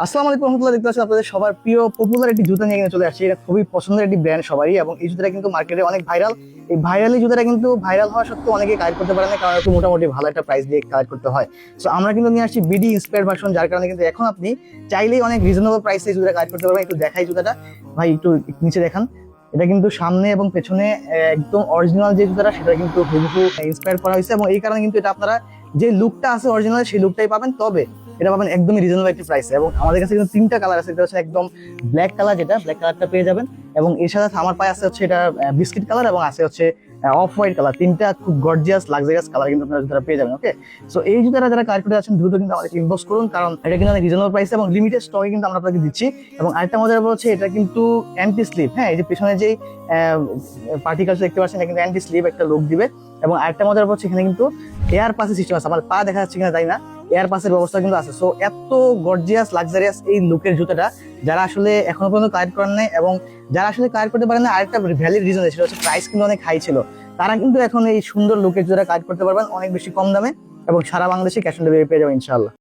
আসসালামু আলাইকুম রহমতুল্লাহ। দেখতে পাচ্ছেন আপনাদের সবার প্রিয় পপুলার একটি জুতা নিয়ে কিন্তু চলে আসছে। এটা খুবই পছন্দের একটি ব্র্যান্ড সবারই, এবং এই জুতাটা কিন্তু মার্কেটে অনেক ভাইরাল। এই ভাইরালি জুতাটা কিন্তু ভাইরাল হওয়া সত্ত্বেও অনেকে কালেক্ট করতে পারে না, কারণ একটু মোটামুটি ভালো একটা প্রাইস দিয়ে কালেক্ট করতে হয়। সো আমরা কিন্তু নিয়ে আসছি বিডি ইন্সপায়ার্ড ভার্সন, যার কারণে কিন্তু এখন আপনি চাইলেই অনেক রিজনেবল প্রাইসে এই জুতাটা কালেক্ট করতে পারবেন। একটু দেখাই জুতাটা, ভাই একটু নিচে দেখান। এটা কিন্তু সামনে এবং পেছনে একদম অরিজিনাল যে জুতাটা সেটা কিন্তু হুবহু ইন্সপায়ার করা হয়েছে, এবং এই কারণে কিন্তু এটা আপনারা যে লুকটা আছে অরিজিনাল সেই লুকটাই পাবেন। তবে এটা পাবেন একদমই রিজনেবল একটি প্রাইসে। এবং আমাদের কাছে কিন্তু তিনটা কালার আছে। এটা হচ্ছে একদম ব্ল্যাক কালার, যেটা ব্ল্যাক কালারটা পেয়ে যাবেন, এবং এর সাথে আমার পায়ে আছে হচ্ছে এটা বিস্কিট কালার, এবং আছে হচ্ছে অফ হোয়াইট কালার। তিনটা খুব গর্জিয়াস লাক্সারিয়াস কালার কিন্তু আপনারা জুতাটা পেয়ে যাবেন। ওকে, সো এই জুতাটা যারা কালেক্ট করতে যাচ্ছেন দ্রুত কিন্তু আমাদেরকে ইনবক্স করুন, কারণ এটা কিন্তু অনেক রিজনেবল প্রাইসে এবং লিমিটেড স্টকে কিন্তু আমরা আপনাকে দিচ্ছি। এবং আরেকটা মজার ব্যাপার হচ্ছে এটা কিন্তু অ্যান্টি স্লিপ। হ্যাঁ, এই যে পেছনে যে পার্টিকেলস দেখতে পাচ্ছেন এটা কিন্তু অ্যান্টি স্লিপ একটা লুক দিবে। এবং আরেকটা মজার ব্যাপার হচ্ছে এখানে কিন্তু এয়ার পাসের সিস্টেম আছে। আমার পা দেখা যাচ্ছে কিনা জানি না, এয়ার পাসের ব্যবস্থা কিন্তু আছে। সো এত গর্জিয়াস লাক্সারিয়াস এই লুকের জুতাটা যারা আসলে এখনো পর্যন্ত কালেক্ট করেন নাই, এবং যারা আসলে কালেক্ট করতে পারেন না, আরেকটা ভ্যালিড রিজন সেটা হচ্ছে প্রাইস কিন্তু অনেক হাই ছিল, তারা কিন্তু এখন এই সুন্দর লুকের জুতা কালেক্ট করতে পারবেন অনেক বেশি কম দামে, এবং সারা বাংলাদেশে ক্যাশ অন ডেলিভারি পেয়ে যাবেন ইনশাআল্লাহ।